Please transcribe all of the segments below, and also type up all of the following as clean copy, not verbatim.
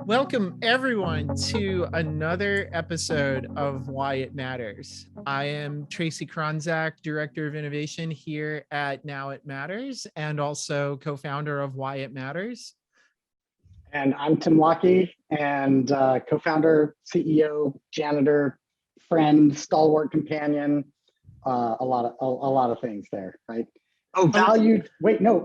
Welcome, everyone, to another episode of Why It Matters. I am Tracy Kronzak, Director of Innovation here at Now It Matters, and also co-founder of Why It Matters. And I'm Tim Lockey, and co-founder, CEO, janitor, friend, stalwart companion, a lot of things there, right? Oh, valued. Wait, no.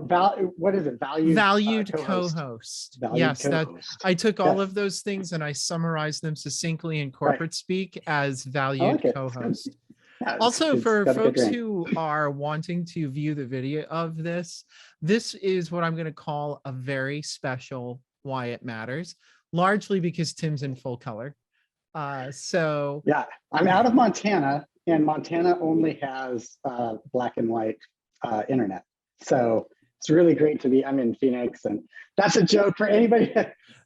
What is it? Valued co-host. Yes, co-host. I took all of those things and I summarized them succinctly in corporate speak as valued co-host. Yeah, also, for folks who are wanting to view the video of this is what I'm going to call a very special Why It Matters, largely because Tim's in full color. So yeah, I'm out of Montana, and Montana only has black and white internet. So it's really great to be. I'm in Phoenix, and that's a joke for anybody.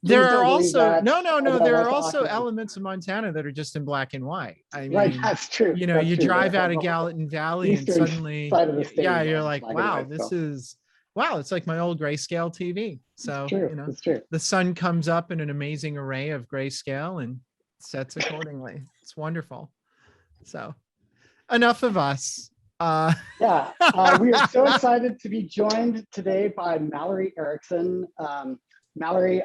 There are also there are also elements of Montana that are just in black and white. I mean, right, that's true. You know, you drive out of Gallatin Valley and suddenly, yeah, you're like, wow, this is, wow, it's like my old grayscale TV. So, you know, the sun comes up in an amazing array of grayscale and sets accordingly. It's wonderful. So, enough of us. We are so excited to be joined today by Mallory Erickson. Mallory,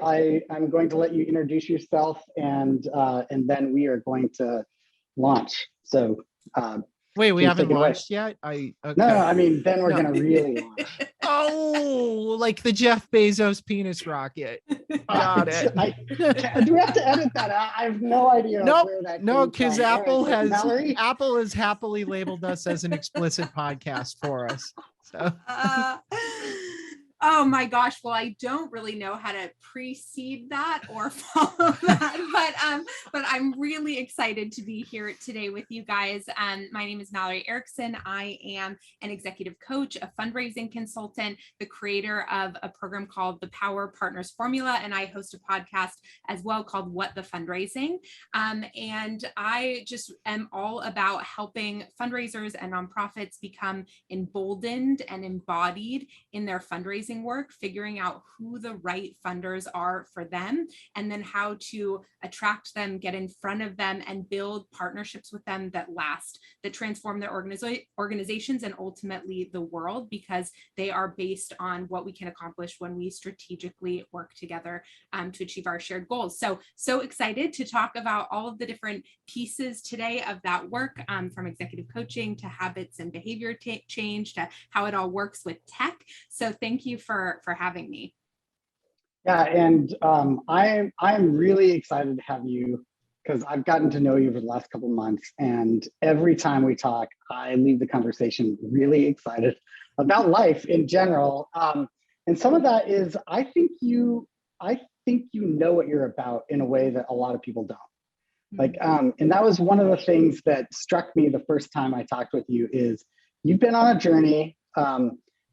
I'm going to let you introduce yourself, and then we are going to launch. So wait, we haven't launched yet? Okay. No, I mean, then we're going to really launch. Oh, like the Jeff Bezos penis rocket. Got it. Do we have to edit that out? I have no idea. No, because Apple has happily labeled us as an explicit podcast for us. So. Oh my gosh. Well, I don't really know how to precede that or follow that, but I'm really excited to be here today with you guys. My name is Mallory Erickson. I am an executive coach, a fundraising consultant, the creator of a program called the Power Partners Formula, and I host a podcast as well called What the Fundraising. And I just am all about helping fundraisers and nonprofits become emboldened and embodied in their fundraising work, figuring out who the right funders are for them, and then how to attract them, get in front of them, and build partnerships with them that last, that transform their organizations and ultimately the world, because they are based on what we can accomplish when we strategically work together to achieve our shared goals. So excited to talk about all of the different pieces today of that work, from executive coaching to habits and behavior change to how it all works with tech. So thank you for having me. Yeah, and I'm really excited to have you, because I've gotten to know you over the last couple of months, and every time we talk, I leave the conversation really excited about life in general. And some of that is I think you know what you're about in a way that a lot of people don't. Like, and that was one of the things that struck me the first time I talked with you is you've been on a journey.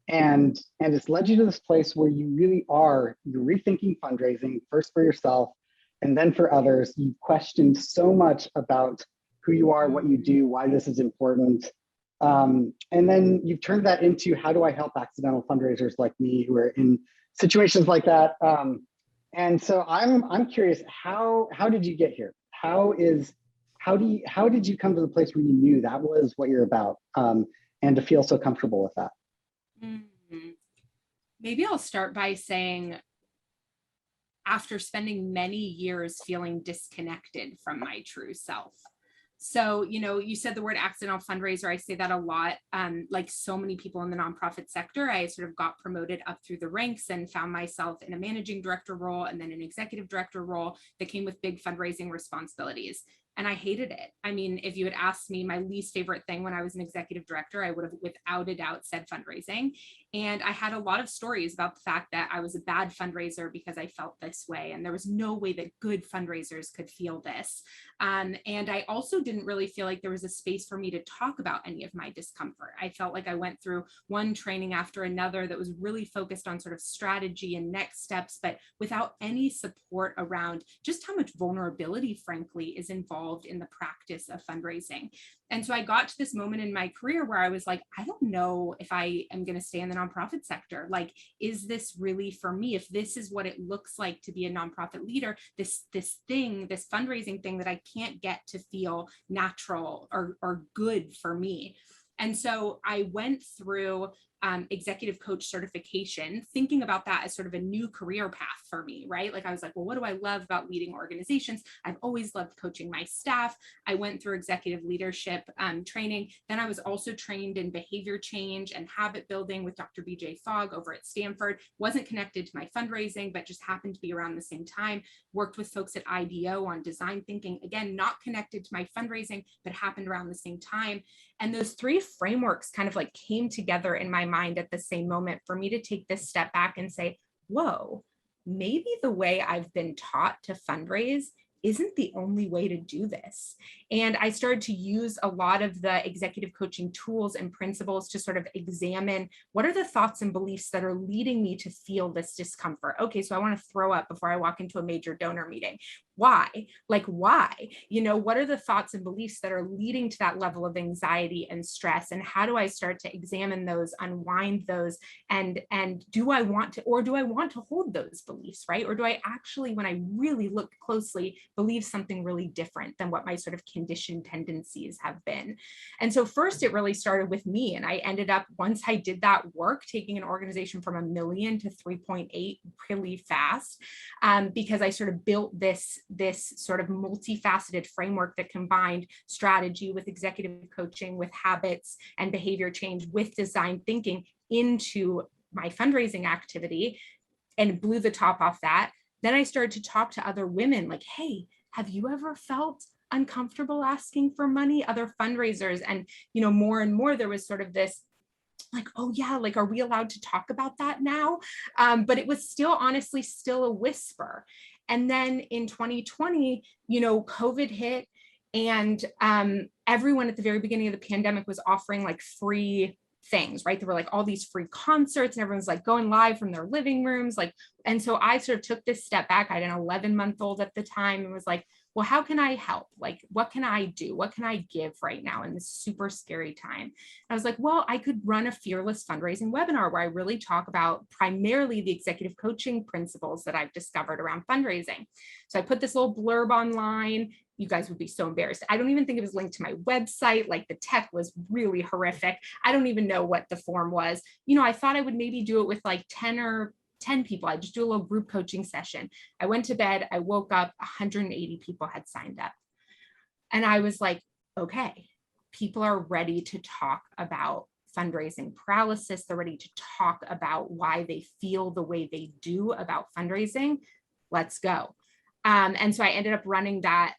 And it's led you to this place where you really you're rethinking fundraising, first for yourself and then for others. You've questioned so much about who you are, what you do, why this is important. And then you've turned that into, how do I help accidental fundraisers like me who are in situations like that? And so I'm curious, how did you get here? How did you come to the place where you knew that was what you're about, and to feel so comfortable with that? Mm-hmm. Maybe I'll start by saying, after spending many years feeling disconnected from my true self. So, you know, you said the word accidental fundraiser. I say that a lot. Like so many people in the nonprofit sector, I sort of got promoted up through the ranks and found myself in a managing director role and then an executive director role that came with big fundraising responsibilities. And I hated it. I mean, if you had asked me my least favorite thing when I was an executive director, I would have without a doubt said fundraising. And I had a lot of stories about the fact that I was a bad fundraiser because I felt this way. And there was no way that good fundraisers could feel this. And I also didn't really feel like there was a space for me to talk about any of my discomfort. I felt like I went through one training after another that was really focused on sort of strategy and next steps, but without any support around just how much vulnerability, frankly, is involved involved in the practice of fundraising. And so I got to this moment in my career where I was like, I don't know if I am going to stay in the nonprofit sector. Like, is this really for me? If this is what it looks like to be a nonprofit leader, this fundraising thing that I can't get to feel natural or good for me. And so I went through executive coach certification, thinking about that as sort of a new career path for me, right? Like I was like, well, what do I love about leading organizations? I've always loved coaching my staff. I went through executive leadership training. Then I was also trained in behavior change and habit building with Dr. BJ Fogg over at Stanford. Wasn't connected to my fundraising, but just happened to be around the same time. Worked with folks at IDEO on design thinking, again, not connected to my fundraising, but happened around the same time. And those three frameworks kind of like came together in my mind at the same moment for me to take this step back and say, whoa, maybe the way I've been taught to fundraise isn't the only way to do this. And I started to use a lot of the executive coaching tools and principles to sort of examine what are the thoughts and beliefs that are leading me to feel this discomfort. Okay, so I want to throw up before I walk into a major donor meeting. Why? Like, why? You know, what are the thoughts and beliefs that are leading to that level of anxiety and stress? And how do I start to examine those, unwind those, and do I want to, or do I want to hold those beliefs, right? Or do I actually, when I really look closely, believe something really different than what my sort of conditioned tendencies have been? And so first it really started with me. And I ended up, once I did that work, taking an organization from 1 million to 3.8 really fast, because I sort of built this sort of multifaceted framework that combined strategy with executive coaching, with habits and behavior change, with design thinking into my fundraising activity, and blew the top off that. Then I started to talk to other women like, hey, have you ever felt uncomfortable asking for money? Other fundraisers. And, you know, more and more there was sort of this like, oh yeah, like, are we allowed to talk about that now? But it was still, honestly, still a whisper. And then in 2020, you know, COVID hit, and everyone at the very beginning of the pandemic was offering like free things, right? There were like all these free concerts and everyone's like going live from their living rooms. Like, and so I sort of took this step back. I had an 11-month-old at the time and was like, well, how can I help? Like, what can I do? What can I give right now in this super scary time? And I was like, well, I could run a fearless fundraising webinar where I really talk about primarily the executive coaching principles that I've discovered around fundraising. So I put this little blurb online. You guys would be so embarrassed. I don't even think it was linked to my website. Like, the tech was really horrific. I don't even know what the form was. You know, I thought I would maybe do it with like 10 people. I just do a little group coaching session. I went to bed, I woke up, 180 people had signed up. And I was like, okay, people are ready to talk about fundraising paralysis. They're ready to talk about why they feel the way they do about fundraising. Let's go. And so I ended up running that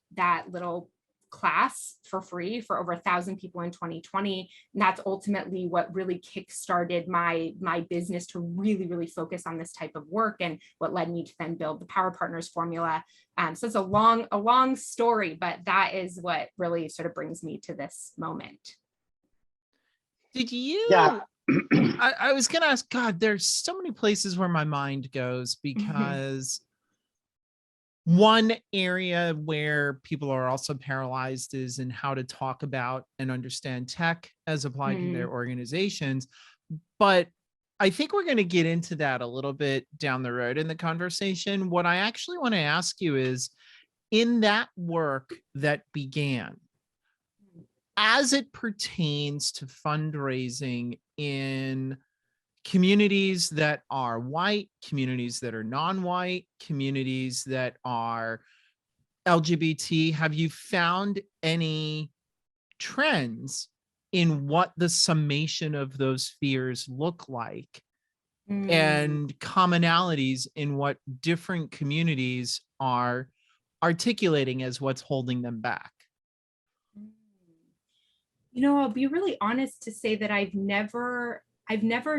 little class for free for over 1,000 people in 2020. And that's ultimately what really kickstarted my business to really focus on this type of work, and what led me to then build the Power Partners formula. So it's a long story, but that is what really sort of brings me to this moment. Did you? Yeah. I was going to ask, God, there's so many places where my mind goes, because one area where people are also paralyzed is in how to talk about and understand tech as applied to their organizations. But I think we're going to get into that a little bit down the road in the conversation. What I actually want to ask you is, in that work that began, as it pertains to fundraising in communities that are white, communities that are non-white, communities that are LGBT, have you found any trends in what the summation of those fears look like, and commonalities in what different communities are articulating as what's holding them back? You know, I'll be really honest to say that I've never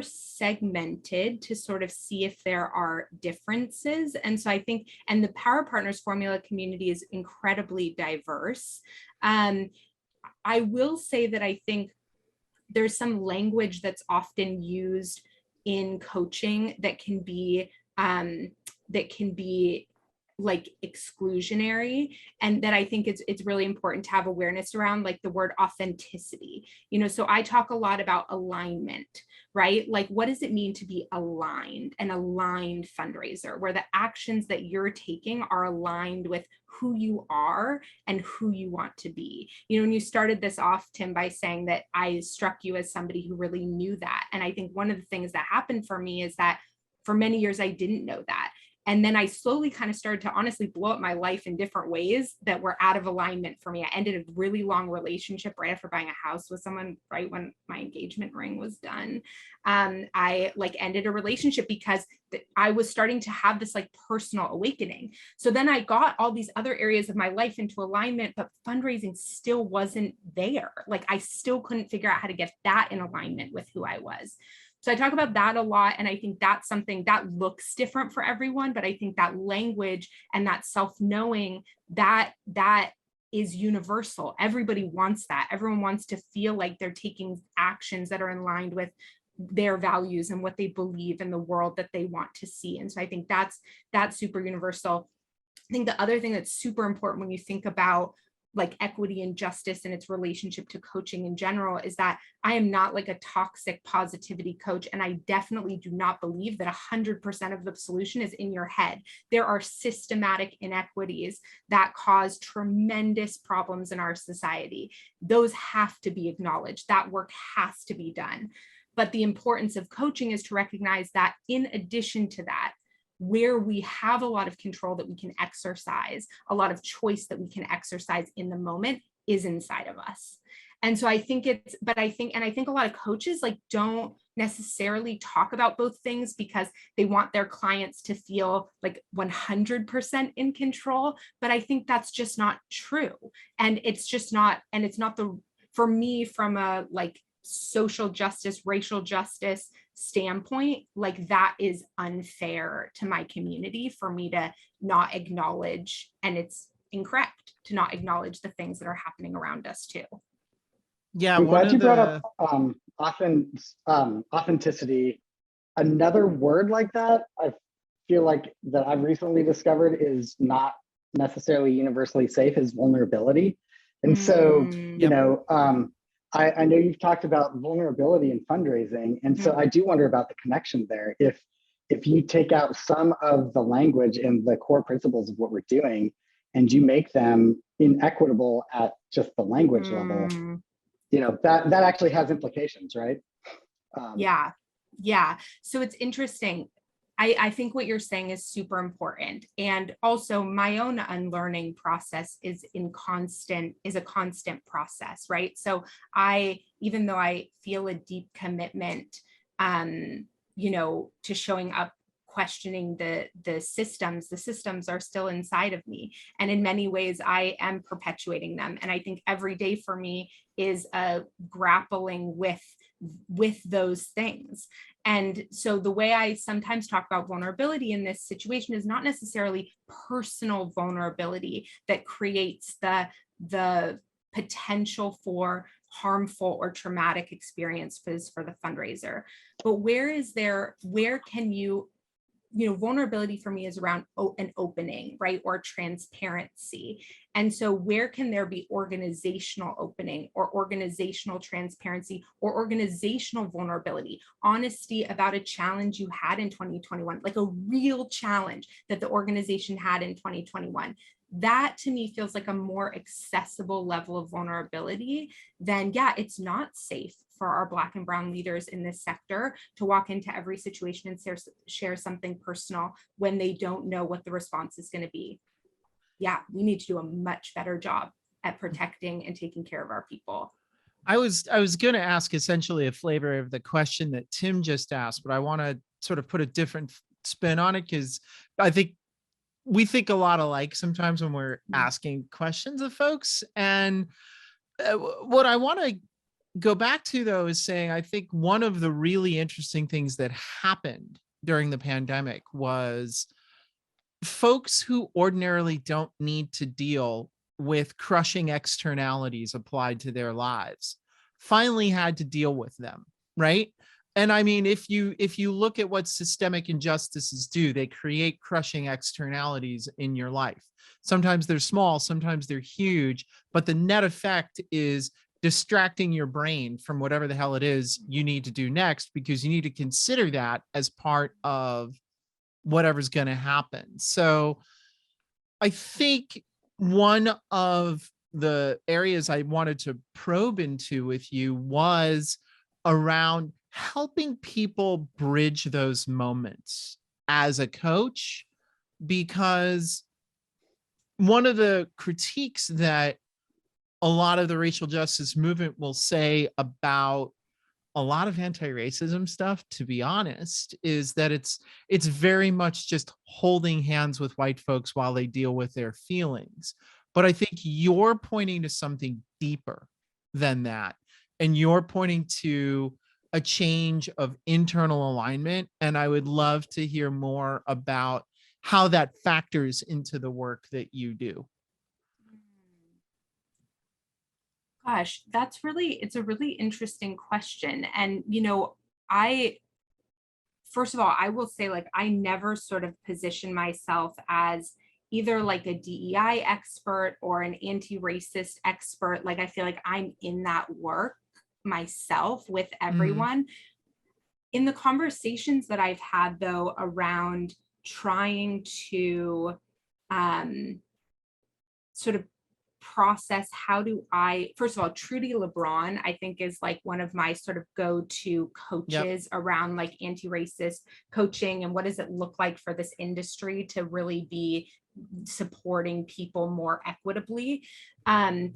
segmented to sort of see if there are differences. And so I think, and the Power Partners formula community is incredibly diverse. I will say that I think there's some language that's often used in coaching that can be like exclusionary, and that I think it's really important to have awareness around, like the word authenticity. So I talk a lot about alignment, right? Like, what does it mean to be aligned, an aligned fundraiser, where the actions that you're taking are aligned with who you are and who you want to be. And you started this off, Tim, by saying that I struck you as somebody who really knew that. And I think one of the things that happened for me is that for many years, I didn't know that. And then I slowly kind of started to honestly blow up my life in different ways that were out of alignment for me. I ended a really long relationship right after buying a house with someone, right when my engagement ring was done. I ended a relationship because I was starting to have this like personal awakening. So then I got all these other areas of my life into alignment, but fundraising still wasn't there. Like, I still couldn't figure out how to get that in alignment with who I was. So I talk about that a lot. And I think that's something that looks different for everyone, but I think that language and that self-knowing, that is universal. Everybody wants that. Everyone wants to feel like they're taking actions that are in line with their values and what they believe in the world that they want to see. And so I think that's super universal. I think the other thing that's super important when you think about like equity and justice and its relationship to coaching in general is that I am not like a toxic positivity coach. And I definitely do not believe that 100% of the solution is in your head. There are systematic inequities that cause tremendous problems in our society. Those have to be acknowledged. That work has to be done. But the importance of coaching is to recognize that in addition to that, where we have a lot of control that we can exercise, a lot of choice that we can exercise in the moment is inside of us. And so I think I think a lot of coaches like don't necessarily talk about both things because they want their clients to feel like 100% in control. But I think that's just not true. And it's not for me, from a like social justice, racial justice standpoint, like that is unfair to my community for me to not acknowledge, and it's incorrect to not acknowledge the things that are happening around us too. Yeah, I'm glad you brought up authenticity. Another word like that, I feel like that I've recently discovered is not necessarily universally safe, is vulnerability. And so, I know you've talked about vulnerability in fundraising, and so I do wonder about the connection there. If you take out some of the language and the core principles of what we're doing, and you make them inequitable at just the language level, that actually has implications, right? Yeah. So it's interesting. I think what you're saying is super important. And also my own unlearning process is a constant process, right? So even though I feel a deep commitment, to showing up, questioning the systems are still inside of me. And in many ways, I am perpetuating them. And I think every day for me is grappling with those things. And so the way I sometimes talk about vulnerability in this situation is not necessarily personal vulnerability that creates the potential for harmful or traumatic experiences for the fundraiser. But where can you vulnerability for me is around an opening, right? Or transparency. And so where can there be organizational opening or organizational transparency or organizational vulnerability, honesty about a challenge you had in 2021, like a real challenge that the organization had in 2021? That to me feels like a more accessible level of vulnerability than, it's not safe for our Black and Brown leaders in this sector to walk into every situation and share something personal when they don't know what the response is going to be. We need to do a much better job at protecting and taking care of our people. I was going to ask essentially a flavor of the question that Tim just asked, but I want to sort of put a different spin on it because I think we think a lot alike sometimes when we're asking questions of folks. And what I want to go back to, though, is saying I think one of the really interesting things that happened during the pandemic was folks who ordinarily don't need to deal with crushing externalities applied to their lives finally had to deal with them, right? And I mean, if you look at what systemic injustices do, they create crushing externalities in your life. Sometimes they're small, sometimes they're huge, but the net effect is distracting your brain from whatever the hell it is you need to do next, because you need to consider that as part of whatever's going to happen. So I think one of the areas I wanted to probe into with you was around helping people bridge those moments as a coach, because one of the critiques that a lot of the racial justice movement will say about a lot of anti-racism stuff, to be honest, is that it's very much just holding hands with white folks while they deal with their feelings. But I think you're pointing to something deeper than that. And you're pointing to a change of internal alignment. And I would love to hear more about how that factors into the work that you do. Gosh, it's a really interesting question. And, first of all, I will say, like, I never sort of position myself as either like a DEI expert or an anti-racist expert. Like, I feel like I'm in that work myself with everyone. In the conversations that I've had, though, around trying to sort of process, how do I, first of all, Trudy LeBron, I think, is like one of my sort of go-to coaches around like anti-racist coaching and what does it look like for this industry to really be supporting people more equitably. The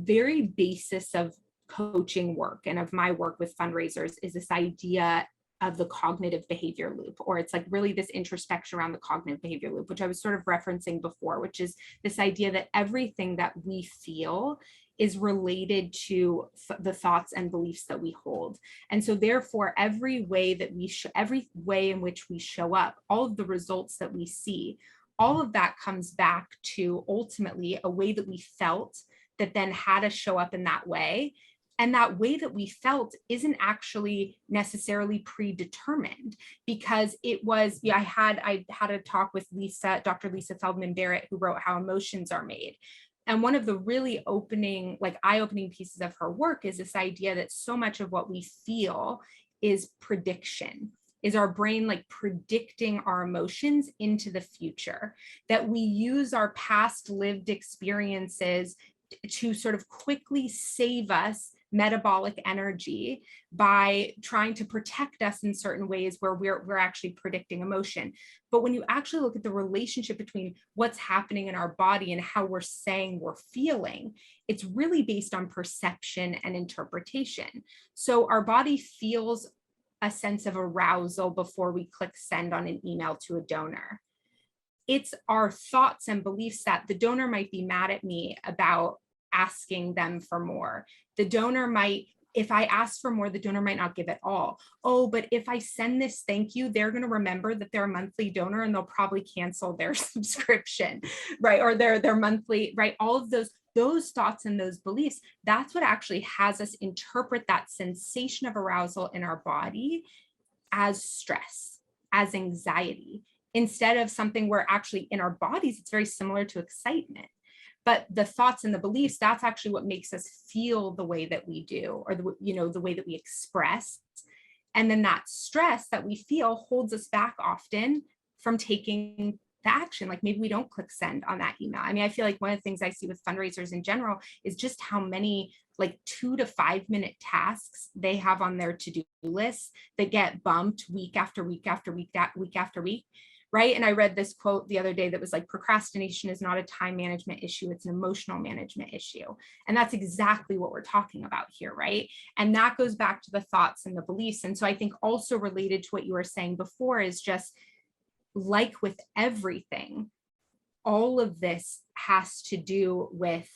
very basis of coaching work and of my work with fundraisers is this idea of the cognitive behavior loop, or it's like really this introspection around the cognitive behavior loop, which I was sort of referencing before, which is this idea that everything that we feel is related to the thoughts and beliefs that we hold. And so therefore, every way in which we show up, all of the results that we see, all of that comes back to ultimately a way that we felt that then had us show up in that way. And that way that we felt isn't actually necessarily predetermined, because it was, I had a talk with Dr. Lisa Feldman Barrett, who wrote How Emotions Are Made. And one of the really eye-opening pieces of her work is this idea that so much of what we feel is prediction, is our brain like predicting our emotions into the future, that we use our past lived experiences to sort of quickly save us metabolic energy by trying to protect us in certain ways where we're actually predicting emotion. But when you actually look at the relationship between what's happening in our body and how we're saying we're feeling, it's really based on perception and interpretation. So our body feels a sense of arousal before we click send on an email to a donor. It's our thoughts and beliefs that the donor might be mad at me about asking them for more. The donor might, if I ask for more, the donor might not give at all. Oh, but if I send this thank you, they're going to remember that they're a monthly donor and they'll probably cancel their subscription, right? Or their monthly, right? All of those thoughts and those beliefs, that's what actually has us interpret that sensation of arousal in our body as stress, as anxiety, instead of something where actually in our bodies, it's very similar to excitement. But the thoughts and the beliefs, that's actually what makes us feel the way that we do, or the way that we express. And then that stress that we feel holds us back often from taking the action. Like maybe we don't click send on that email. I mean, I feel like one of the things I see with fundraisers in general is just how many like 2 to 5 minute tasks they have on their to-do list that get bumped week after week after week, week after week. Right. And I read this quote the other day that was like, procrastination is not a time management issue, it's an emotional management issue. And that's exactly what we're talking about here. Right. And that goes back to the thoughts and the beliefs. And so I think also related to what you were saying before is just like with everything, all of this has to do with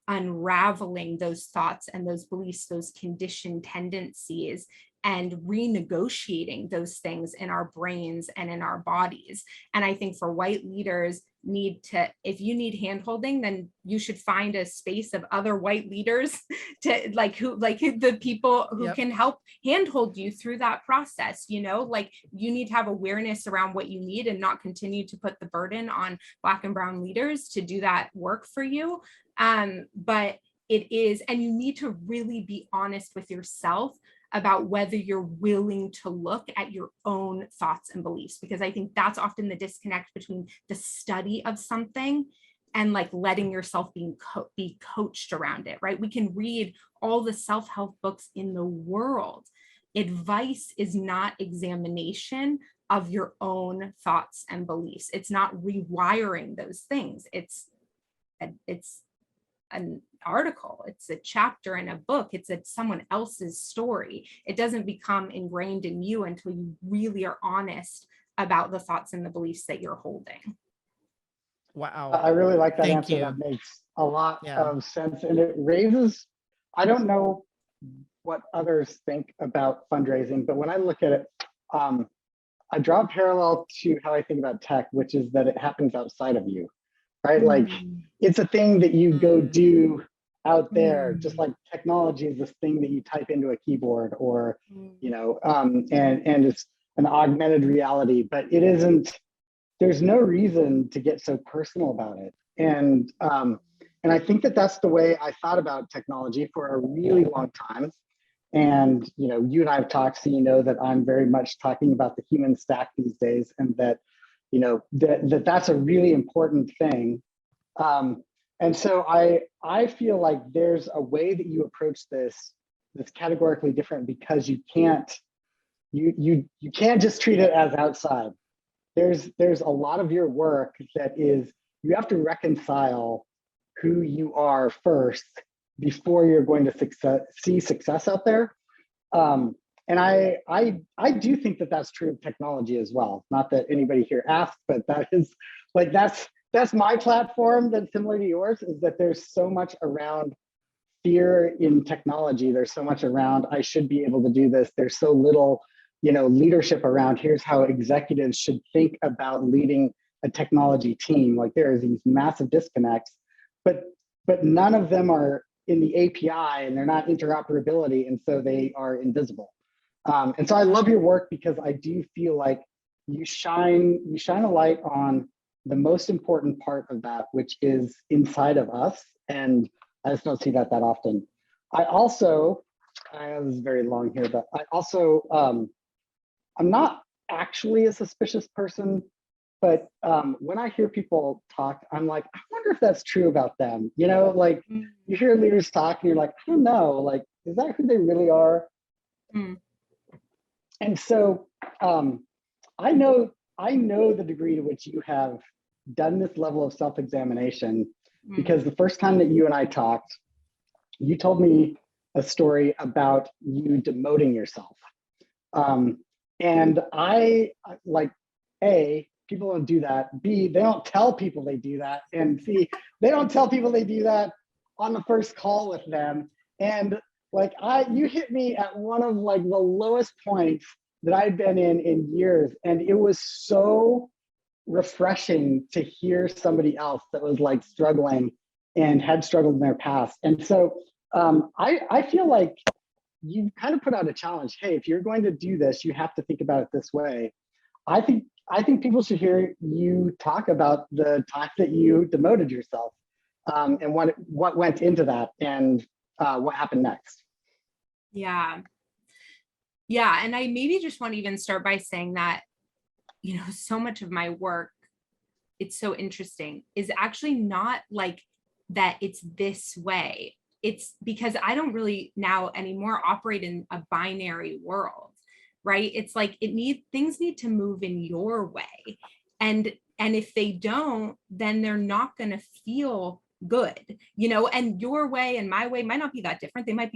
unraveling those thoughts and those beliefs, those conditioned tendencies, and renegotiating those things in our brains and in our bodies. And I think for white leaders, if you need handholding, then you should find a space of other white leaders to the people who can help handhold you through that process. You need to have awareness around what you need and not continue to put the burden on Black and brown leaders to do that work for you. But it is, and you need to really be honest with yourself about whether you're willing to look at your own thoughts and beliefs, because I think that's often the disconnect between the study of something and letting yourself be coached around it, right? We can read all the self-help books in the world. Advice is not examination of your own thoughts and beliefs. It's not rewiring those things. It's an article, it's a chapter in a book, it's someone else's story. It doesn't become ingrained in you until you really are honest about the thoughts and the beliefs that you're holding. Wow. I really like that Thank answer. you. That makes a lot of sense. And it raises, I don't know what others think about fundraising, but when I look at it, I draw a parallel to how I think about tech, which is that it happens outside of you, right? Like it's a thing that you go do out there, just like technology is this thing that you type into a keyboard or, and it's an augmented reality, but it isn't, there's no reason to get so personal about it. And I think that that's the way I thought about technology for a really long time. And, you and I have talked, so you know that I'm very much talking about the human stack these days, and that, that's a really important thing. And so I feel like there's a way that you approach this that's categorically different, because you can't just treat it as outside. There's a lot of your work that is, you have to reconcile who you are first before you're going to see success out there. And I do think that that's true of technology as well. Not that anybody here asked, but that is that's my platform that's similar to yours, is that there's so much around fear in technology. There's so much around, I should be able to do this. There's so little, leadership around, here's how executives should think about leading a technology team. Like there are these massive disconnects, but none of them are in the API, and they're not interoperability. And so they are invisible. And so I love your work, because I do feel like you shine a light on the most important part of that, which is inside of us. And I just don't see that often. I also, this is very long here, but I also, I'm not actually a suspicious person, but when I hear people talk, I'm like, I wonder if that's true about them. You hear leaders talk and you're like, I don't know, is that who they really are? And so I know the degree to which you have done this level of self-examination, because the first time that you and I talked, you told me a story about you demoting yourself. And I A, people don't do that. B, they don't tell people they do that. And C, they don't tell people they do that on the first call with them. And you hit me at one of the lowest points that I've been in years. And it was so refreshing to hear somebody else that was struggling and had struggled in their past. And so I feel like you kind of put out a challenge. Hey, if you're going to do this, you have to think about it this way. I think people should hear you talk about the time that you demoted yourself, and what went into that, and what happened next. Yeah. And I maybe just want to even start by saying that, so much of my work, it's so interesting, is actually not that it's this way. It's because I don't really now anymore operate in a binary world, right? It's things need to move in your way. And if they don't, then they're not going to feel good, and your way and my way might not be that different. It might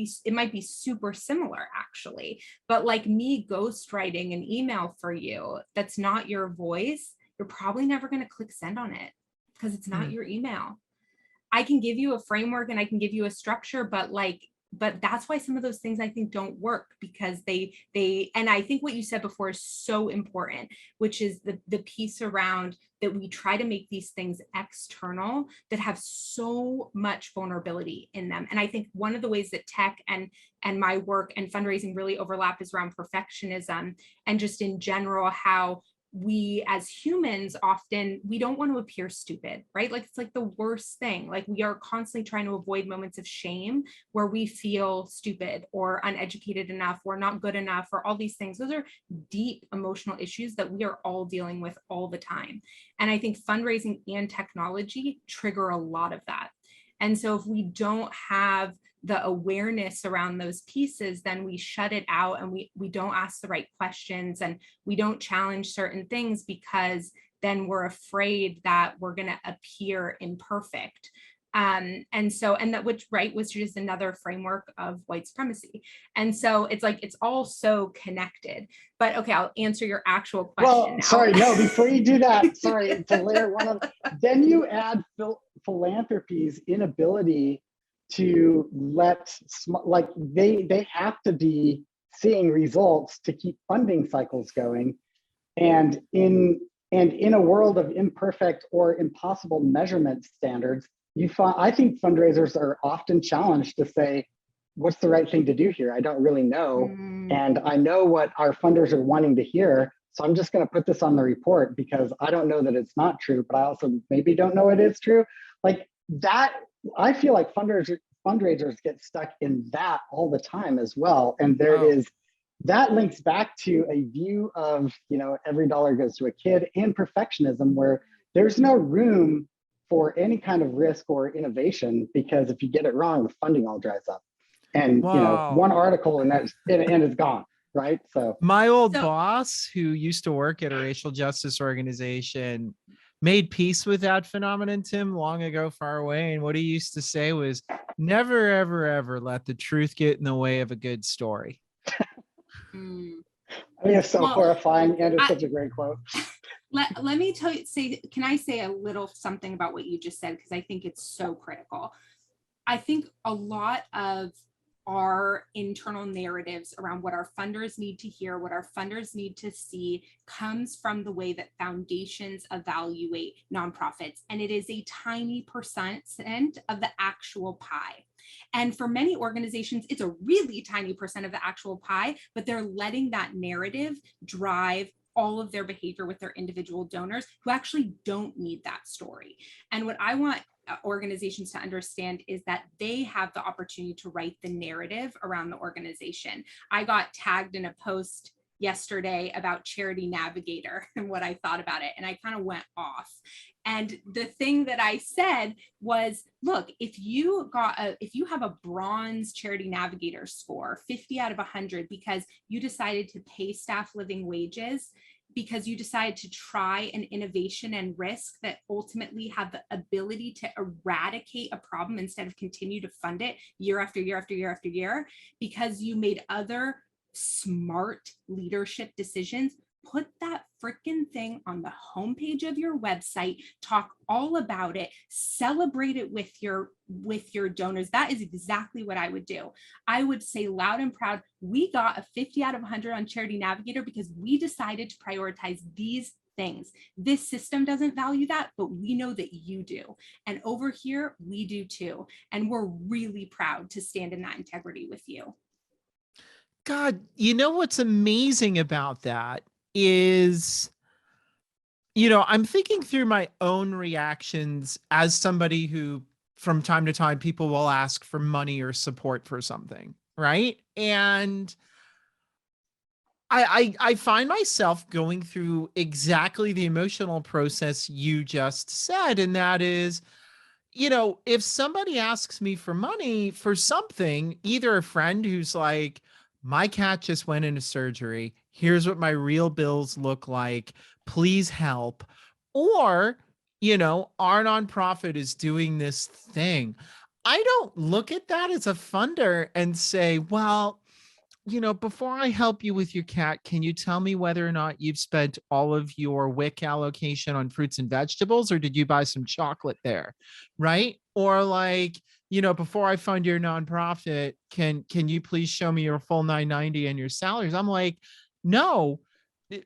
be super similar actually, but me ghostwriting an email for you that's not your voice, you're probably never going to click send on it because it's not your email. I can give you a framework and I can give you a structure, but but that's why some of those things I think don't work, because and I think what you said before is so important, which is the piece around that we try to make these things external that have so much vulnerability in them. And I think one of the ways that tech and my work and fundraising really overlap is around perfectionism, and just in general, how we as humans often, we don't want to appear stupid, right? Like it's like the worst thing. Like we are constantly trying to avoid moments of shame where we feel stupid or uneducated enough or not good enough or all these things. Those are deep emotional issues that we are all dealing with all the time. And I think fundraising and technology trigger a lot of that. And so if we don't have the awareness around those pieces, then we shut it out, and we don't ask the right questions, and we don't challenge certain things, because then we're afraid that we're going to appear imperfect. And that, which is another framework of white supremacy. And so it's like, it's all so connected. But okay, I'll answer your actual question. Well, now. Sorry, no, before you do that, sorry, to layer one of, then you add philanthropy's inability to they have to be seeing results to keep funding cycles going. And in a world of imperfect or impossible measurement standards, I think fundraisers are often challenged to say, what's the right thing to do here? I don't really know. And I know what our funders are wanting to hear. So I'm just going to put this on the report because I don't know that it's not true, but I also maybe don't know it is true. Like that, I feel like fundraisers get stuck in that all the time as well. And that links back to a view of, every dollar goes to a kid, and perfectionism, where there's no room for any kind of risk or innovation, because if you get it wrong, the funding all dries up. And one article and it's gone, right? So my old boss, who used to work at a racial justice organization, made peace with that phenomenon, Tim, long ago, far away. And what he used to say was, never, ever, ever let the truth get in the way of a good story. I think it's so horrifying, and it's such a great quote. Let me can I say a little something about what you just said? Because I think it's so critical. I think a lot of our internal narratives around what our funders need to hear, what our funders need to see, comes from the way that foundations evaluate nonprofits. And it is a tiny percent of the actual pie. And for many organizations, it's a really tiny percent of the actual pie, but they're letting that narrative drive all of their behavior with their individual donors who actually don't need that story. And what I want organizations to understand is that they have the opportunity to write the narrative around the organization. I got tagged in a post yesterday about Charity Navigator and what I thought about it, and I kind of went off. And the thing that I said was, look, if you have a bronze Charity Navigator score, 50 out of 100, because you decided to pay staff living wages, because you decide to try an innovation and risk that ultimately have the ability to eradicate a problem instead of continue to fund it year after year after year after year, because you made other smart leadership decisions, put that freaking thing on the homepage of your website, talk all about it, celebrate it with your donors. That is exactly what I would do. I would say loud and proud, we got a 50 out of 100 on Charity Navigator because we decided to prioritize these things. This system doesn't value that, but we know that you do. And over here, we do too. And we're really proud to stand in that integrity with you. God, you know what's amazing about that is, I'm thinking through my own reactions as somebody who, from time to time, people will ask for money or support for something, right? And I find myself going through exactly the emotional process you just said, and that is, if somebody asks me for money for something, either a friend who's like, my cat just went into surgery, here's what my real bills look like, please help, or, our nonprofit is doing this thing, I don't look at that as a funder and say, well, before I help you with your cat, can you tell me whether or not you've spent all of your WIC allocation on fruits and vegetables, or did you buy some chocolate there? Right? Or like, before I fund your nonprofit, can you please show me your full 990 and your salaries? I'm like, no,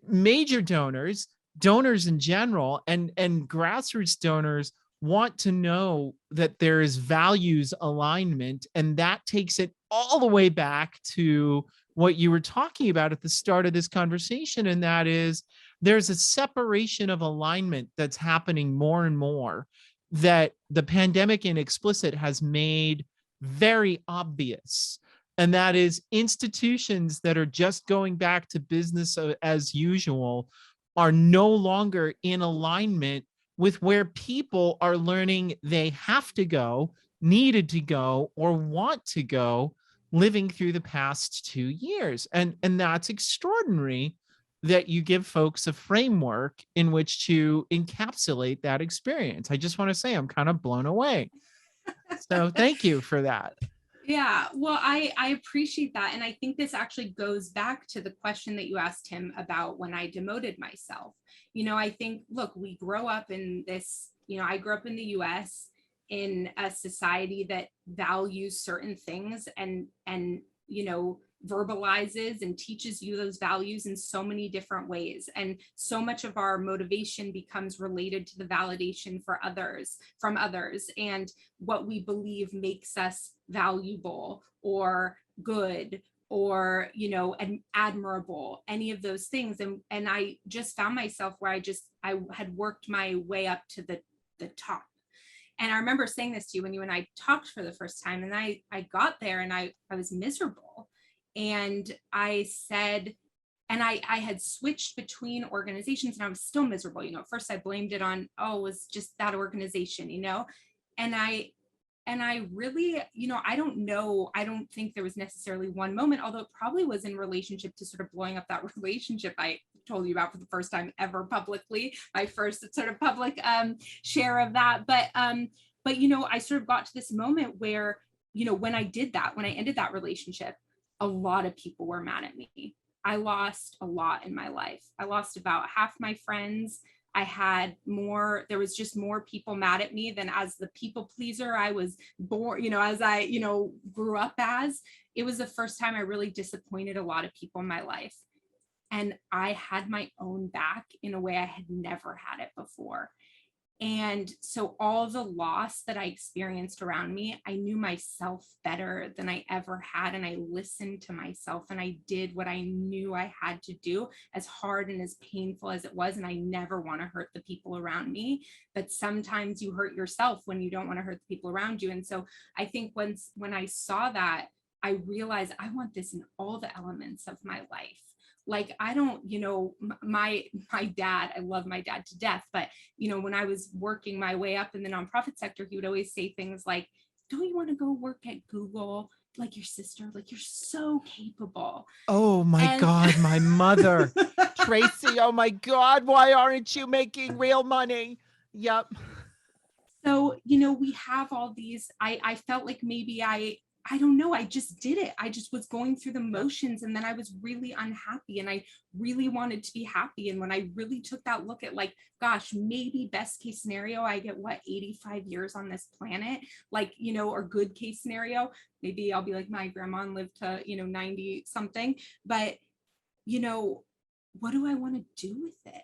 major donors in general, and grassroots donors want to know that there is values alignment. And that takes it all the way back to what you were talking about at the start of this conversation. And that is, there's a separation of alignment that's happening more and more, that the pandemic in explicit has made very obvious. And that is, institutions that are just going back to business as usual are no longer in alignment with where people are learning they have to go, needed to go, or want to go, living through the past 2 years. And that's extraordinary that you give folks a framework in which to encapsulate that experience. I just want to say I'm kind of blown away. So thank you for that. Yeah, well, I appreciate that. And I think this actually goes back to the question that you asked him about when I demoted myself. I think, look, we grow up in this, I grew up in the US in a society that values certain things and verbalizes and teaches you those values in so many different ways. And so much of our motivation becomes related to the validation from others, and what we believe makes us valuable or good or, admirable, any of those things. And I just found myself where I had worked my way up to the top. And I remember saying this to you when you and I talked for the first time, and I got there and I was miserable. And I said, and I had switched between organizations and I was still miserable. At first I blamed it on, it was just that organization, and I really, I don't know. I don't think there was necessarily one moment, although it probably was in relationship to sort of blowing up that relationship I told you about for the first time ever publicly, my first sort of public share of that. But I sort of got to this moment where, when I did that, when I ended that relationship, a lot of people were mad at me. I lost a lot in my life. I lost about half my friends. There was just more people mad at me than as the people pleaser I was born, as I, grew up as. It was the first time I really disappointed a lot of people in my life. And I had my own back in a way I had never had it before. And so all the loss that I experienced around me, I knew myself better than I ever had. And I listened to myself and I did what I knew I had to do, as hard and as painful as it was. And I never want to hurt the people around me. But sometimes you hurt yourself when you don't want to hurt the people around you. And so I think when I saw that, I realized I want this in all the elements of my life. Like, I don't, my dad, I love my dad to death, but, when I was working my way up in the nonprofit sector, he would always say things like, don't you want to go work at Google like your sister? Like, you're so capable. Oh my God, my mother, Tracy, oh my God, why aren't you making real money? Yep. So, we have all these, I felt like maybe I don't know, I just did it. I just was going through the motions, and then I was really unhappy and I really wanted to be happy. And when I really took that look at, like, gosh, maybe best case scenario, I get 85 years on this planet, like, or good case scenario, maybe I'll be like my grandma and live to, 90 something, but, what do I want to do with it?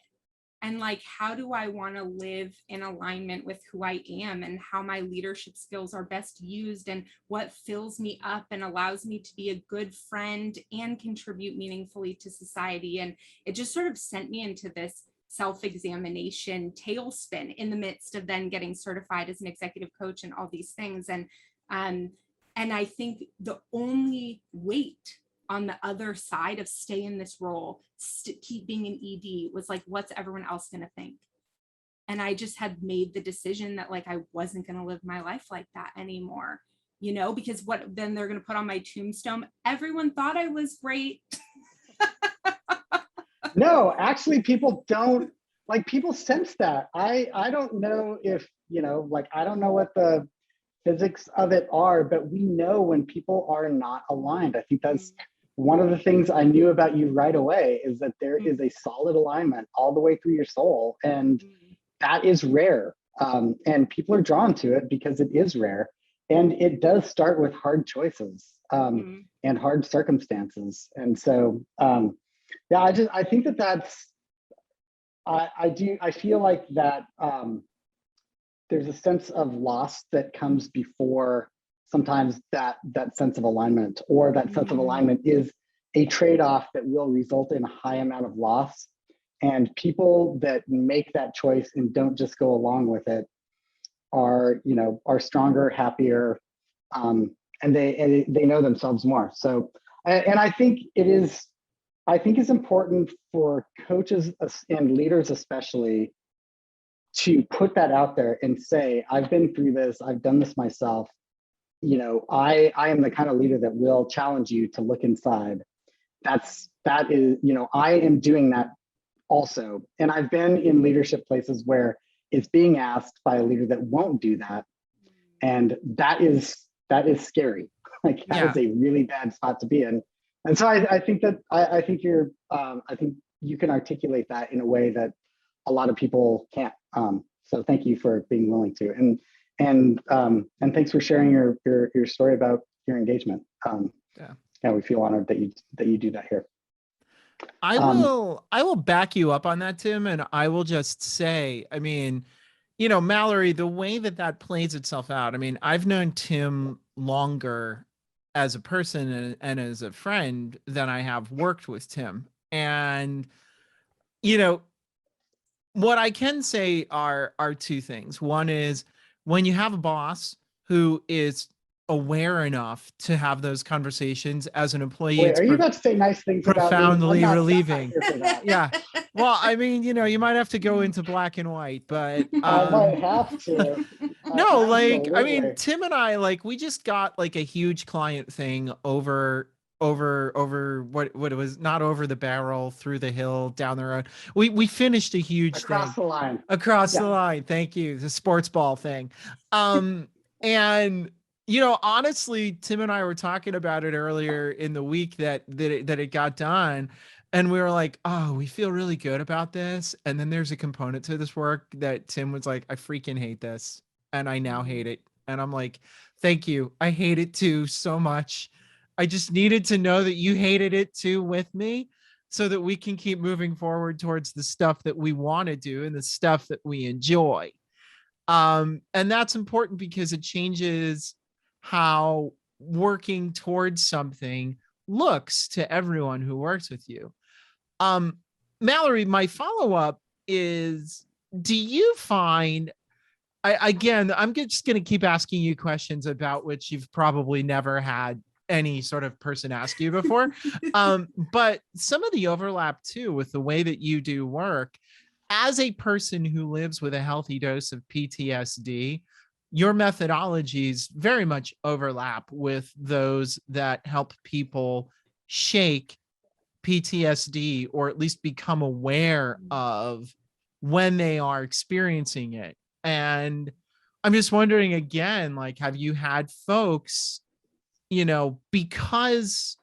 And like, how do I want to live in alignment with who I am and how my leadership skills are best used and what fills me up and allows me to be a good friend and contribute meaningfully to society? And it just sort of sent me into this self-examination tailspin in the midst of then getting certified as an executive coach and all these things. And I think the only weight on the other side of stay in this role, keep being an ED, was like, what's everyone else going to think? And I just had made the decision that, like, I wasn't going to live my life like that anymore, because what then they're going to put on my tombstone? Everyone thought I was great. No, actually, people don't, like, people sense that. I don't know if, I don't know what the physics of it are, but we know when people are not aligned. I think that's one of the things I knew about you right away, is that there is a solid alignment all the way through your soul. And that is rare. And people are drawn to it because it is rare. and it does start with hard choices and hard circumstances. And so, yeah, I think I feel like that there's a sense of loss that comes before sometimes that sense of alignment, or that sense of alignment is a trade-off that will result in a high amount of loss. And people that make that choice and don't just go along with it are stronger, happier, and they know themselves more. So, and I think it's important for coaches and leaders especially to put that out there and say, I've been through this, I've done this myself. I am the kind of leader that will challenge you to look inside. That is, I am doing that also. And I've been in leadership places where it's being asked by a leader that won't do that. And that is scary. Like that is a really bad spot to be in. And so I think you can articulate that in a way that a lot of people can't. So thank you for being willing to, and thanks for sharing your story about your engagement. Yeah, we feel honored that you do that here. I will back you up on that, Tim, and I will just say, I mean, Mallory, the way that plays itself out. I mean, I've known Tim longer as a person and as a friend than I have worked with Tim, and what I can say are two things. One is when you have a boss who is aware enough to have those conversations as an employee. Wait, are you about to say nice things profoundly about me? relieving. Yeah. Well, I mean, you might have to go into black and white, but I might have to. No, like, I mean, Tim and I, like, we just got like a huge client thing over what it was, not over the barrel, through the hill, down the road. We finished a huge across thing. the line. Across the line. Thank you. The sports ball thing. And honestly, Tim and I were talking about it earlier in the week that it got done. And we were like, oh, we feel really good about this. And then there's a component to this work that Tim was like, I freaking hate this. And I now hate it. And I'm like, thank you. I hate it too so much. I just needed to know that you hated it too with me, so that we can keep moving forward towards the stuff that we want to do and the stuff that we enjoy. And that's important because it changes how working towards something looks to everyone who works with you. Mallory, my follow-up is, do you find, again, I'm just going to keep asking you questions about which you've probably never had any sort of person ask you before. But some of the overlap too with the way that you do work as a person who lives with a healthy dose of PTSD, your methodologies very much overlap with those that help people shake PTSD, or at least become aware of when they are experiencing it. And I'm just wondering again, like, have you had folks, because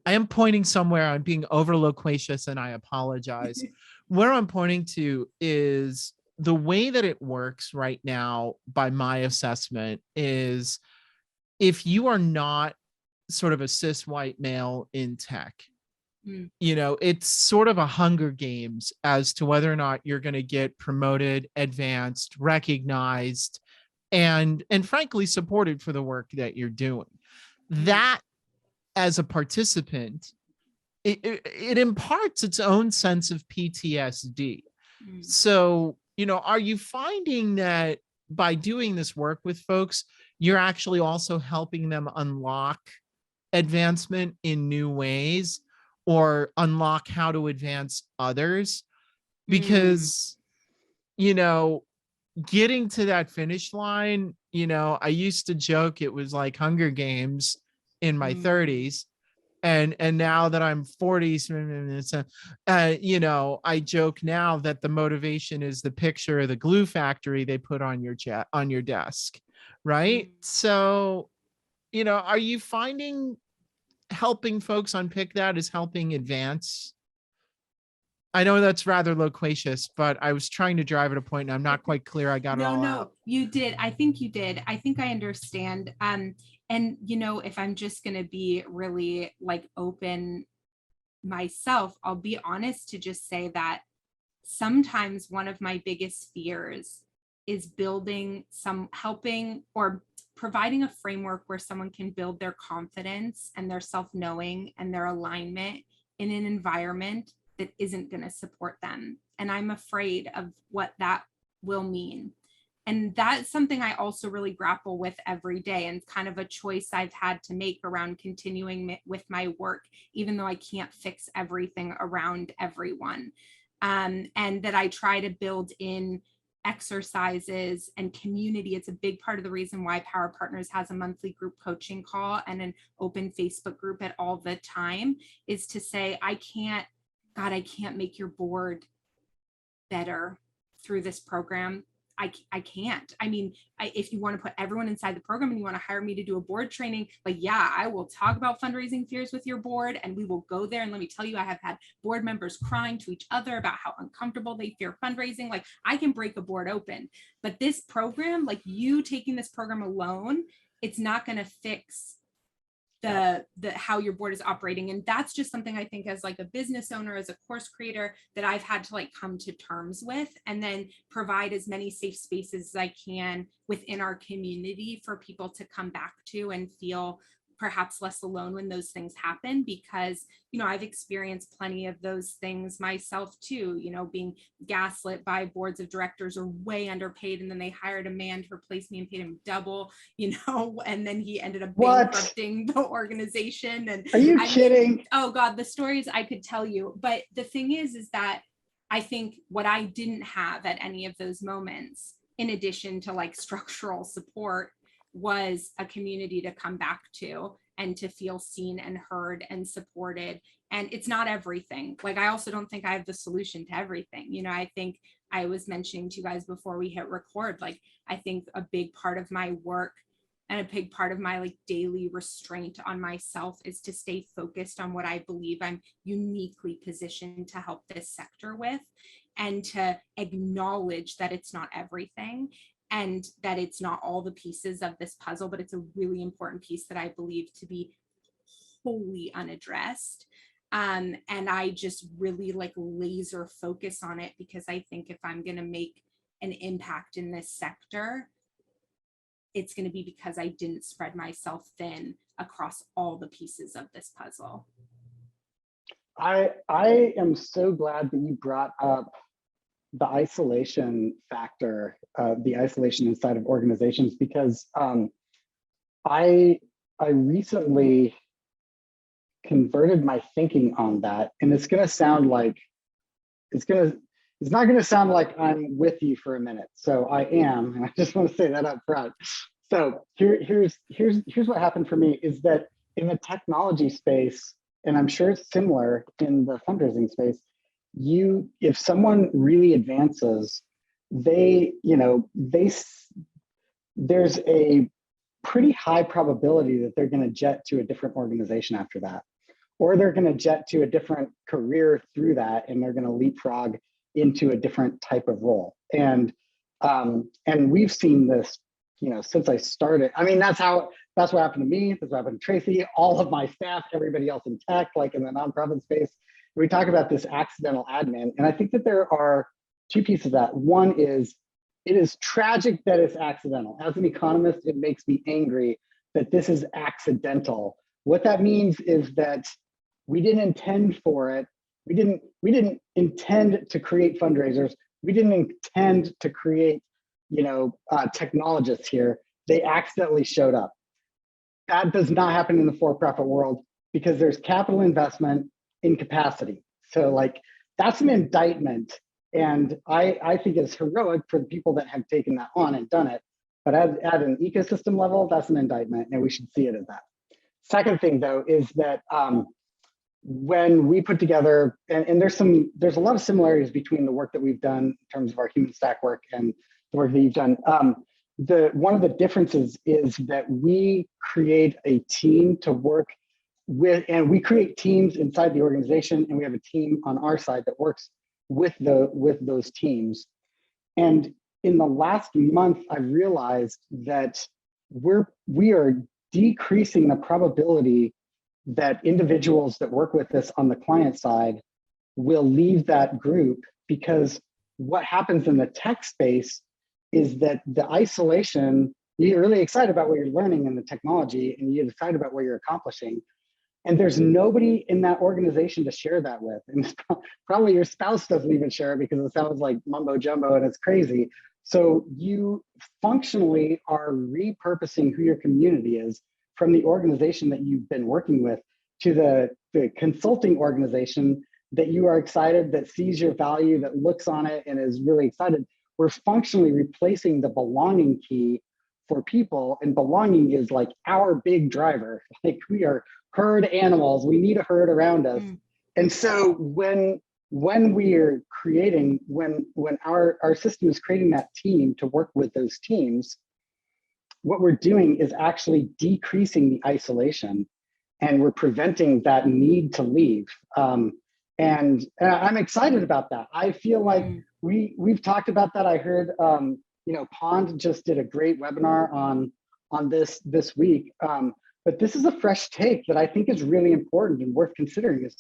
I am pointing somewhere, I'm being over loquacious and I apologize. Where I'm pointing to is the way that it works right now, by my assessment, is if you are not sort of a cis white male in tech, it's sort of a Hunger Games as to whether or not you're going to get promoted, advanced, recognized, and frankly supported for the work that you're doing. That, as a participant, it imparts its own sense of PTSD. So, are you finding that by doing this work with folks, you're actually also helping them unlock advancement in new ways, or unlock how to advance others? Because, getting to that finish line, I used to joke it was like Hunger Games in my 30s. And now that I'm 40s, I joke now that the motivation is the picture of the glue factory they put on your desk, right? So, are you finding helping folks unpick that is helping advance I know that's rather loquacious, but I was trying to drive at a point and I'm not quite clear I got it all out. You did. I think you did. I think I understand. And if I'm just going to be really like open myself, I'll be honest to just say that sometimes one of my biggest fears is helping or providing a framework where someone can build their confidence and their self-knowing and their alignment in an environment that isn't going to support them. And I'm afraid of what that will mean. And that's something I also really grapple with every day, and kind of a choice I've had to make around continuing with my work, even though I can't fix everything around everyone. And that I try to build in exercises and community. It's a big part of the reason why Power Partners has a monthly group coaching call and an open Facebook group at all the time, is to say, I can't make your board better through this program. I can't. I mean, if you want to put everyone inside the program and you want to hire me to do a board training, like, yeah, I will talk about fundraising fears with your board and we will go there. And let me tell you, I have had board members crying to each other about how uncomfortable they fear fundraising. Like, I can break a board open, but this program, like you taking this program alone, it's not going to fix the how your board is operating. And that's just something I think as like a business owner, as a course creator, that I've had to like come to terms with, and then provide as many safe spaces as I can within our community for people to come back to and feel perhaps less alone when those things happen, because I've experienced plenty of those things myself too, being gaslit by boards of directors or way underpaid, and then they hired a man to replace me and paid him double, and then he ended up bankrupting the organization. And are you kidding? Oh God, the stories I could tell you. But the thing is that I think what I didn't have at any of those moments, in addition to like structural support, was a community to come back to and to feel seen and heard and supported. And it's not everything. Like, I also don't think I have the solution to everything. I think I was mentioning to you guys before we hit record, like, I think a big part of my work and a big part of my like daily restraint on myself is to stay focused on what I believe I'm uniquely positioned to help this sector with, and to acknowledge that it's not everything, and that it's not all the pieces of this puzzle, but it's a really important piece that I believe to be wholly unaddressed. And I just really like laser focus on it, because I think if I'm going to make an impact in this sector, it's going to be because I didn't spread myself thin across all the pieces of this puzzle. I am so glad that you brought up the isolation factor, the isolation inside of organizations, because I recently converted my thinking on that, and it's not going to sound like I'm with you for a minute. So I am, and I just want to say that up front. So here's what happened for me, is that in the technology space, and I'm sure it's similar in the fundraising space, if someone really advances, there's a pretty high probability that they're going to jet to a different organization after that, or they're going to jet to a different career through that, and they're going to leapfrog into a different type of role. And we've seen this, since I started. I mean, that's what happened to me. That's what happened to Tracy, all of my staff, everybody else in tech, like in the nonprofit space. We talk about this accidental admin, and I think that there are two pieces of that. One is, it is tragic that it's accidental. As an economist, it makes me angry that this is accidental. What that means is that we didn't intend for it. We didn't intend to create fundraisers. We didn't intend to create, technologists here. They accidentally showed up. That does not happen in the for-profit world, because there's capital investment in capacity. So like, that's an indictment. And I think it's heroic for the people that have taken that on and done it. But at an ecosystem level, that's an indictment, and we should see it as that. Second thing, though, is that when we put together, and there's a lot of similarities between the work that we've done in terms of our human stack work and the work that you've done. One of the differences is that we create a team to work we create teams inside the organization, and we have a team on our side that works with those teams. And in the last month, I've realized that we are decreasing the probability that individuals that work with us on the client side will leave that group, because what happens in the tech space is that the isolation, you're really excited about what you're learning in the technology, and you're excited about what you're accomplishing, and there's nobody in that organization to share that with. And probably your spouse doesn't even share it because it sounds like mumbo jumbo and it's crazy. So you functionally are repurposing who your community is from the organization that you've been working with to the consulting organization that you are excited, that sees your value, that looks on it and is really excited. We're functionally replacing the belonging key for people, and belonging is like our big driver. Like, we are herd animals. We need a herd around us. And so when we are creating, when our system is creating that team to work with those teams, what we're doing is actually decreasing the isolation, and we're preventing that need to leave. And I'm excited about that. I feel like we've talked about that. I heard, Pond just did a great webinar on this week. But this is a fresh take that I think is really important and worth considering. Is,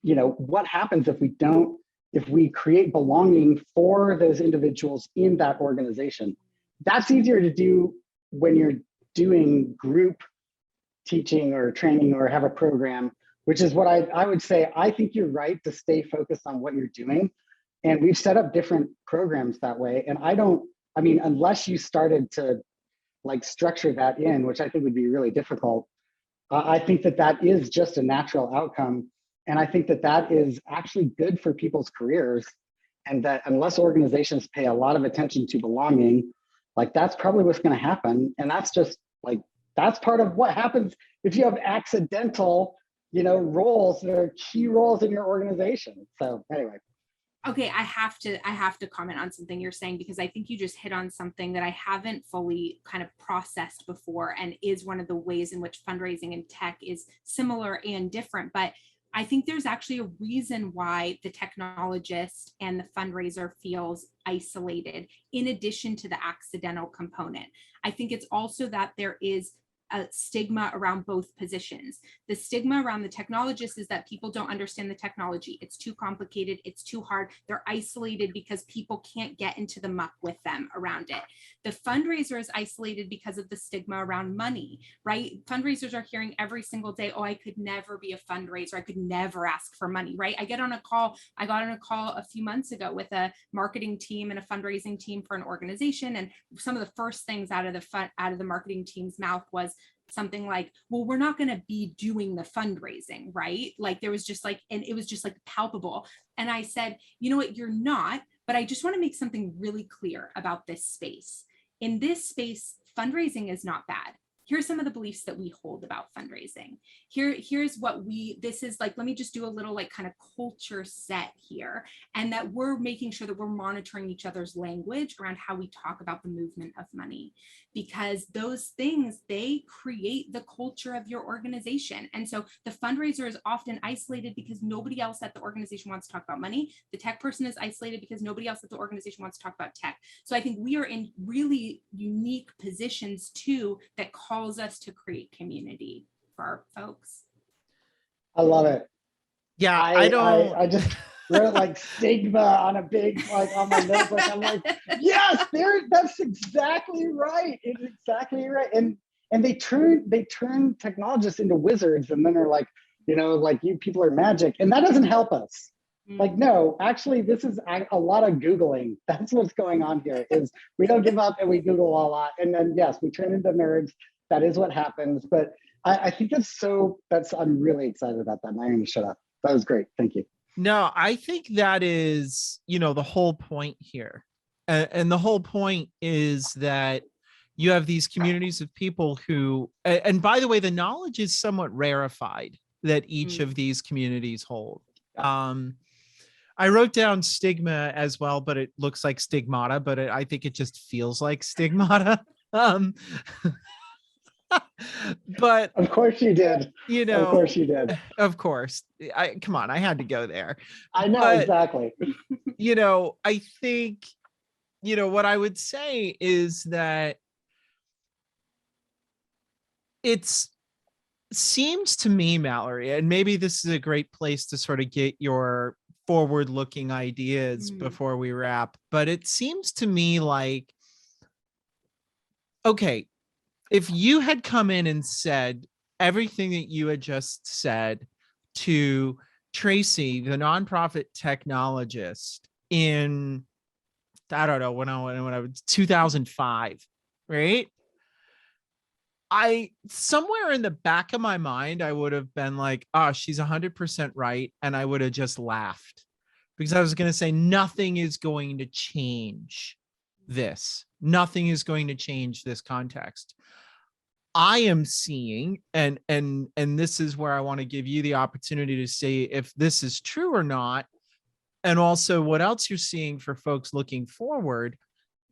what happens if we create belonging for those individuals in that organization? That's easier to do when you're doing group teaching or training or have a program, which is what I would say. I think you're right to stay focused on what you're doing. And we've set up different programs that way. And unless you started to structure that in, which I think would be really difficult, I think that is just a natural outcome. And I think that is actually good for people's careers. And that unless organizations pay a lot of attention to belonging, that's probably what's going to happen. And that's just that's part of what happens if you have accidental, roles that are key roles in your organization. So anyway. Okay, I have to comment on something you're saying, because I think you just hit on something that I haven't fully kind of processed before, and is one of the ways in which fundraising and tech is similar and different. But I think there's actually a reason why the technologist and the fundraiser feels isolated, in addition to the accidental component. I think it's also that there is a stigma around both positions. The stigma around the technologist is that people don't understand the technology. It's too complicated. It's too hard. They're isolated because people can't get into the muck with them around it. The fundraiser is isolated because of the stigma around money, right? Fundraisers are hearing every single day, oh, I could never be a fundraiser. I could never ask for money, right? I got on a call a few months ago with a marketing team and a fundraising team for an organization. And some of the first things out of the marketing team's mouth was something like, well, we're not going to be doing the fundraising, right? There was just and it was just palpable. And I said, you know what, you're not, but I just want to make something really clear about this space. In this space, fundraising is not bad. Here's some of the beliefs that we hold about fundraising. Here's what this is let me just do a little kind of culture set here, and that we're making sure that we're monitoring each other's language around how we talk about the movement of money, because those things, they create the culture of your organization. And so the fundraiser is often isolated because nobody else at the organization wants to talk about money. The tech person is isolated because nobody else at the organization wants to talk about tech. So I think we are in really unique positions too, that calls us to create community for our folks. I love it. Yeah, I just wrote stigma on a big on my notebook. I'm like, yes, that's exactly right. It's exactly right. And they turn technologists into wizards, and then they're like, you people are magic, and that doesn't help us. No, actually, this is a lot of Googling. That's what's going on here. Is we don't give up and we Google a lot, and then yes, we turn into nerds. That is what happens. But I think I'm really excited about that. And I'm going to shut up. That was great. Thank you. No, I think that is, the whole point here. And the whole point is that you have these communities of people who, and by the way, the knowledge is somewhat rarefied that each of these communities hold. I wrote down stigma as well, but it looks like stigmata, but I think it just feels like stigmata. But of course you did. You know, of course you did. Of course. Come on, I had to go there. I know, but, exactly. I think, what I would say is that it's seems to me, Mallory, and maybe this is a great place to sort of get your forward-looking ideas before we wrap, but it seems to me like, okay, if you had come in and said everything that you had just said to Tracy, the nonprofit technologist, in, I don't know, when I was 2005, right? Somewhere in the back of my mind, I would have been like, oh, she's 100% right. And I would have just laughed, because I was going to say, nothing is going to change this. Nothing is going to change this context. I am seeing, and this is where I want to give you the opportunity to say if this is true or not, and also what else you're seeing for folks looking forward.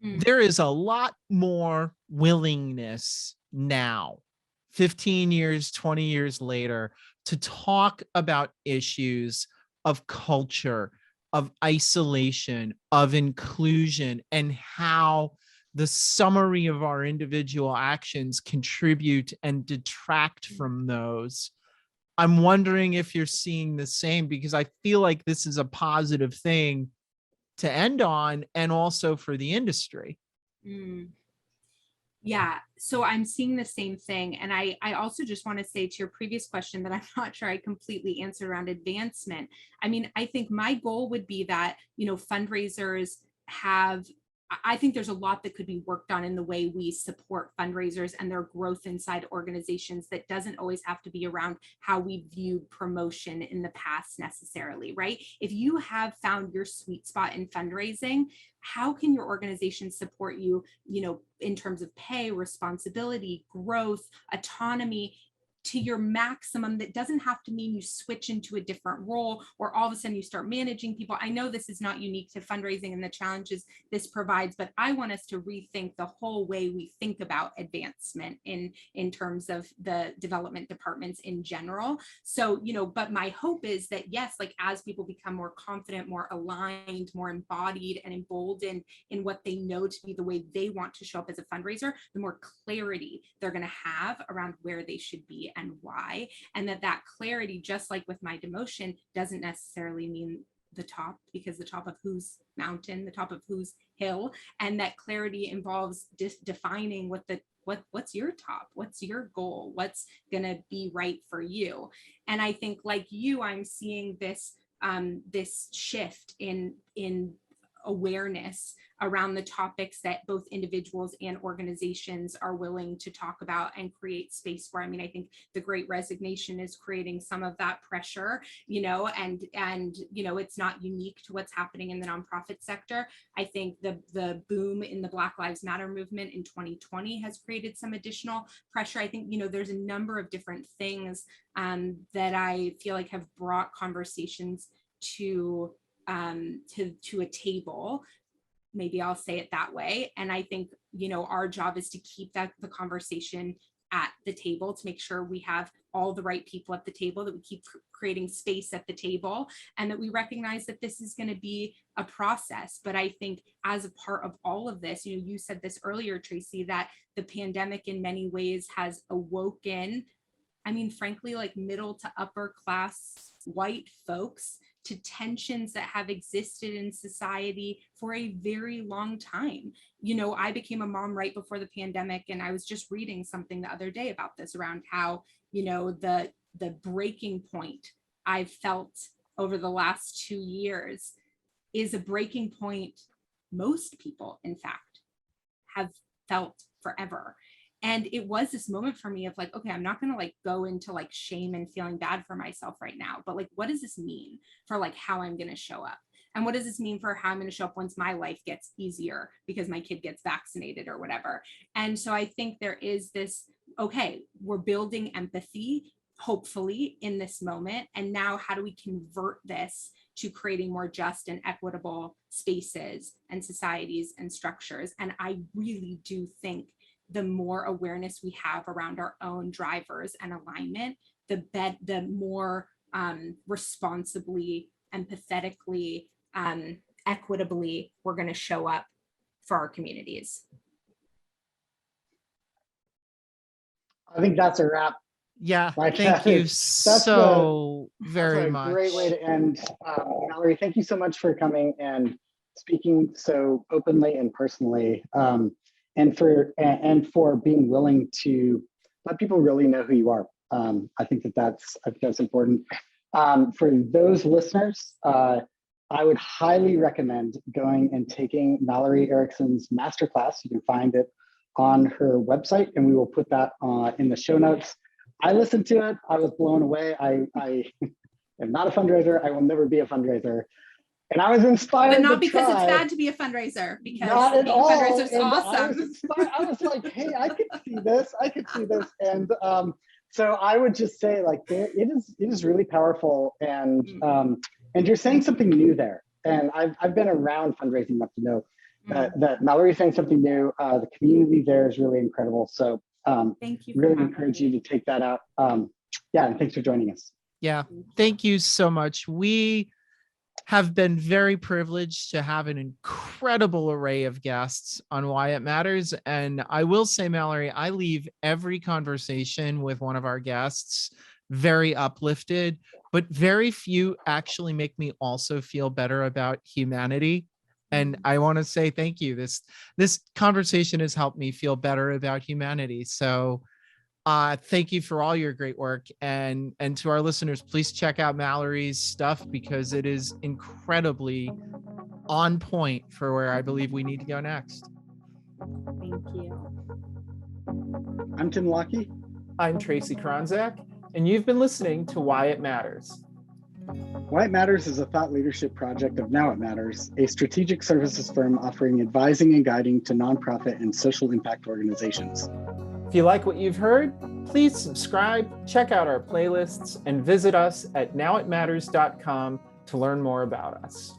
There is a lot more willingness now, 15 years, 20 years later, to talk about issues of culture, of isolation, of inclusion, and how the summary of our individual actions contribute and detract from those. I'm wondering if you're seeing the same, because I feel like this is a positive thing to end on, and also for the industry. Yeah, so I'm seeing the same thing. And I also just want to say to your previous question that I'm not sure I completely answered around advancement. I mean, I think my goal would be that, fundraisers have, I think there's a lot that could be worked on in the way we support fundraisers and their growth inside organizations that doesn't always have to be around how we viewed promotion in the past necessarily, right? If you have found your sweet spot in fundraising, how can your organization support you, in terms of pay, responsibility, growth, autonomy, to your maximum? That doesn't have to mean you switch into a different role or all of a sudden you start managing people. I know this is not unique to fundraising and the challenges this provides, but I want us to rethink the whole way we think about advancement in terms of the development departments in general. So, but my hope is that, yes, like as people become more confident, more aligned, more embodied and emboldened in what they know to be the way they want to show up as a fundraiser, the more clarity they're going to have around where they should be and why. And that clarity, just like with my demotion, doesn't necessarily mean the top, because the top of whose mountain, the top of whose hill, and that clarity involves defining what's your top, what's your goal, what's gonna be right for you. And I think, like you, I'm seeing this this shift in awareness around the topics that both individuals and organizations are willing to talk about and create space for. I mean, I think the Great Resignation is creating some of that pressure, and it's not unique to what's happening in the nonprofit sector. I think the boom in the Black Lives Matter movement in 2020 has created some additional pressure. I think, there's a number of different things that I feel like have brought conversations to a table. Maybe I'll say it that way. And I think, our job is to keep the conversation at the table, to make sure we have all the right people at the table, that we keep creating space at the table, and that we recognize that this is going to be a process. But I think as a part of all of this, you said this earlier, Tracy, that the pandemic in many ways has awoken, I mean, frankly, like middle to upper class white folks to tensions that have existed in society for a very long time. I became a mom right before the pandemic, and I was just reading something the other day about this, around how, the breaking point I've felt over the last 2 years is a breaking point most people, in fact, have felt forever. And it was this moment for me of like, okay, I'm not going to like go into like shame and feeling bad for myself right now, but like, what does this mean for like how I'm going to show up? And what does this mean for how I'm going to show up once my life gets easier because my kid gets vaccinated or whatever? And so I think there is this, okay, we're building empathy, hopefully, in this moment. And now how do we convert this to creating more just and equitable spaces and societies and structures? And I really do think the more awareness we have around our own drivers and alignment, the more responsibly, empathetically, equitably we're going to show up for our communities. I think that's a wrap. Yeah, thank you so very much. Great way to end. Mallory, thank you so much for coming and speaking so openly and personally, and for being willing to let people really know who you are. I think that's important. For those listeners, I would highly recommend going and taking Mallory Erickson's masterclass. You can find it on her website, and we will put that in the show notes. I listened to it. I was blown away. I am not a fundraiser. I will never be a fundraiser. And I was inspired. But not because it's bad to be a fundraiser, because being a fundraiser is awesome. I was like, hey, I could see this. And so I would just say, like, it is really powerful. And you're saying something new there. And I've been around fundraising enough to know that Mallory's saying something new. The community there is really incredible. So thank you. Really encourage you to take that out. Yeah, and thanks for joining us. Yeah, thank you so much. We have been very privileged to have an incredible array of guests on Why It Matters. And I will say, Mallory, I leave every conversation with one of our guests very uplifted, but very few actually make me also feel better about humanity. And I want to say thank you. This conversation has helped me feel better about humanity. So thank you for all your great work. And to our listeners, please check out Mallory's stuff, because it is incredibly on point for where I believe we need to go next. Thank you. I'm Tim Lockey. I'm Tracy Kronzak, and you've been listening to Why It Matters. Why It Matters is a thought leadership project of Now It Matters, a strategic services firm offering advising and guiding to nonprofit and social impact organizations. If you like what you've heard, please subscribe, check out our playlists, and visit us at nowitmatters.com to learn more about us.